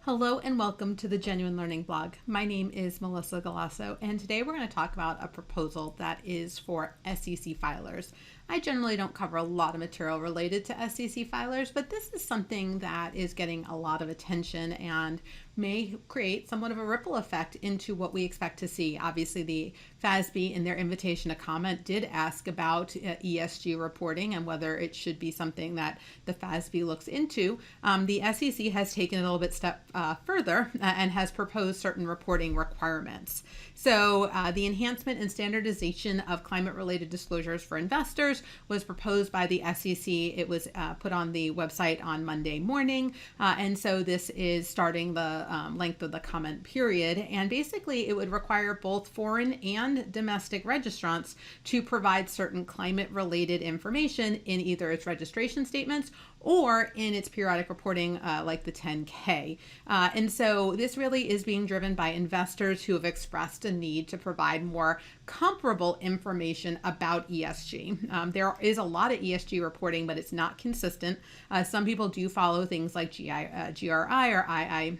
Hello and welcome to the Genuine Learning Blog. My name is Melissa Galasso, and today we're going to talk about a proposal that is for SEC filers. I generally don't cover a lot of material related to SEC filers, but this is something that is getting a lot of attention and may create somewhat of a ripple effect into what we expect to see. Obviously, the FASB in their invitation to comment did ask about ESG reporting and whether it should be something that the FASB looks into. The SEC has taken it a little bit step further and has proposed certain reporting requirements. So the enhancement and standardization of climate-related disclosures for investors was proposed by the SEC. It was put on the website on Monday morning, and so this is starting the length of the comment period. And basically, it would require both foreign and domestic registrants to provide certain climate-related information in either its registration statements or in its periodic reporting like the 10K. And so this really is being driven by investors who have expressed a need to provide more comparable information about ESG. There is a lot of ESG reporting, but it's not consistent. Some people do follow things like GRI or II.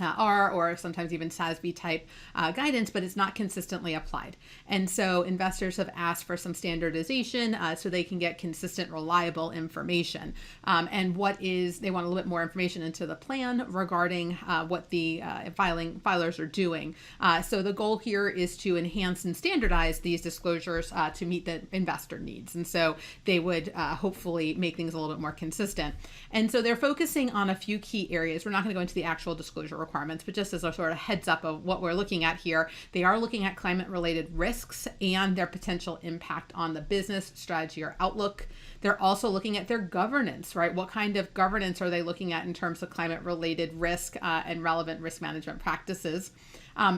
Or sometimes even SASB type guidance, but it's not consistently applied. And so investors have asked for some standardization so they can get consistent, reliable information. And they want a little bit more information into the plan regarding what the filers are doing. So the goal here is to enhance and standardize these disclosures to meet the investor needs. And so they would hopefully make things a little bit more consistent. And so they're focusing on a few key areas. We're not going to go into the actual disclosure requirements, but just as a sort of heads up of what we're looking at here, they are looking at climate-related risks and their potential impact on the business strategy or outlook. They're also looking at their governance, right? What kind of governance are they looking at in terms of climate-related risk and relevant risk management practices?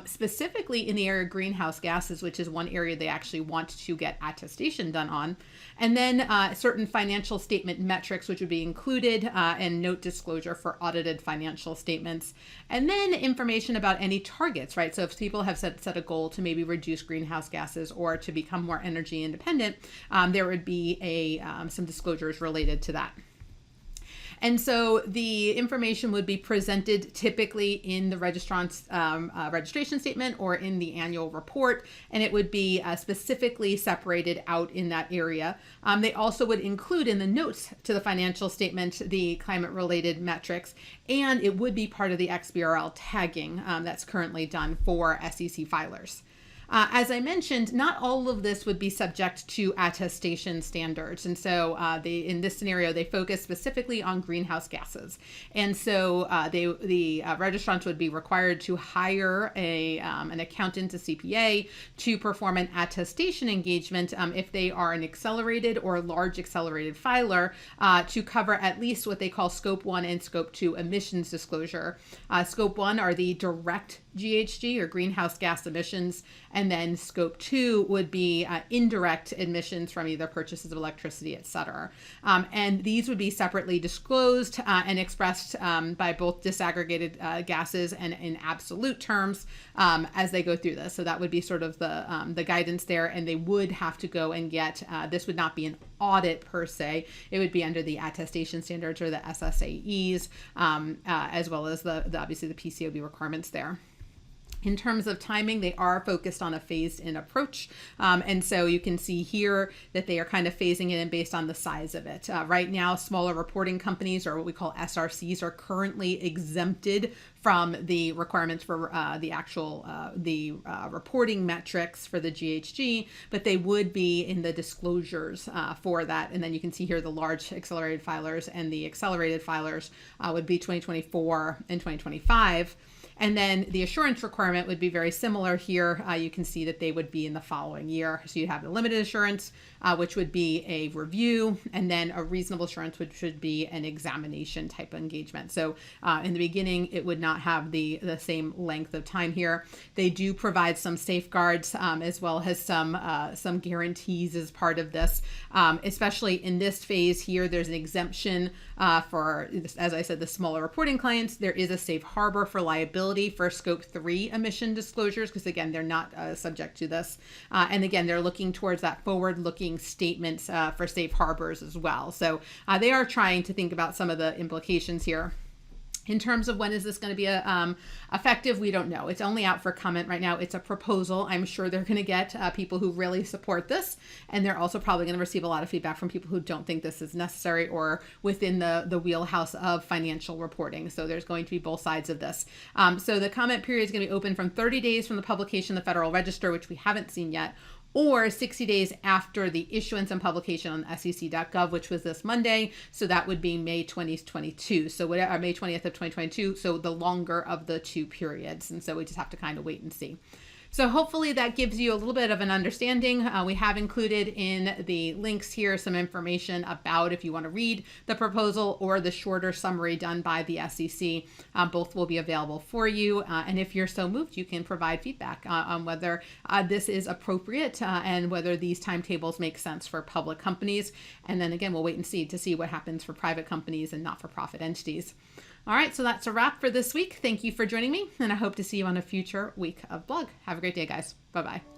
Specifically in the area of greenhouse gases, which is one area they actually want to get attestation done on. And then certain financial statement metrics, which would be included and note disclosure for audited financial statements. And then information about any targets, right? So if people have set a goal to maybe reduce greenhouse gases or to become more energy independent, there would be some disclosures related to that. And so the information would be presented typically in the registrant's registration statement or in the annual report, and it would be specifically separated out in that area. They also would include in the notes to the financial statement the climate-related metrics, and it would be part of the XBRL tagging that's currently done for SEC filers. As I mentioned, not all of this would be subject to attestation standards. And so in this scenario, they focus specifically on greenhouse gases. And so the registrants would be required to hire an accountant, a CPA, to perform an attestation engagement if they are an accelerated or large accelerated filer to cover at least what they call Scope 1 and Scope 2 emissions disclosure. Scope 1 are the direct GHG or greenhouse gas emissions, and then Scope 2 would be indirect emissions from either purchases of electricity, et cetera. And these would be separately disclosed and expressed by both disaggregated gases and in absolute terms as they go through this. So that would be sort of the guidance there, and they would have to go and get, this would not be an audit per se, it would be under the attestation standards or the SSAEs, as well as obviously the PCAOB requirements there. In terms of timing, they are focused on a phased-in approach. And so you can see here that they are kind of phasing it in based on the size of it. Right now, smaller reporting companies, or what we call SRCs, are currently exempted from the requirements for the reporting metrics for the GHG, but they would be in the disclosures for that. And then you can see here the large accelerated filers and the accelerated filers would be 2024 and 2025. And then the assurance requirement would be very similar here. You can see that they would be in the following year. So you have the limited assurance, which would be a review, and then a reasonable assurance, which should be an examination type of engagement. So in the beginning, it would not have the same length of time here. They do provide some safeguards as well as some guarantees as part of this, especially in this phase here. There's an exemption for, as I said, the smaller reporting clients. There is a safe harbor for liability for Scope 3 emission disclosures, because again, they're not subject to this. And again, they're looking towards that forward-looking statements for safe harbors as well. So they are trying to think about some of the implications here. In terms of when is this going to be effective, we don't know. It's only out for comment right now. It's a proposal. I'm sure they're going to get people who really support this, and they're also probably going to receive a lot of feedback from people who don't think this is necessary or within the wheelhouse of financial reporting. So there's going to be both sides of this. So the comment period is going to be open from 30 days from the publication of the Federal Register, which we haven't seen yet, or 60 days after the issuance and publication on sec.gov, which was this Monday. So that would be May 2022. So whatever, May 20th of 2022. So the longer of the two periods. And so we just have to kind of wait and see. So hopefully that gives you a little bit of an understanding. We have included in the links here some information about if you want to read the proposal or the shorter summary done by the SEC. Both will be available for you. And if you're so moved, you can provide feedback on whether this is appropriate and whether these timetables make sense for public companies. And then again, we'll wait and see to see what happens for private companies and not-for-profit entities. All right, so that's a wrap for this week. Thank you for joining me, and I hope to see you on a future week of blog. Have a great day, guys. Bye-bye.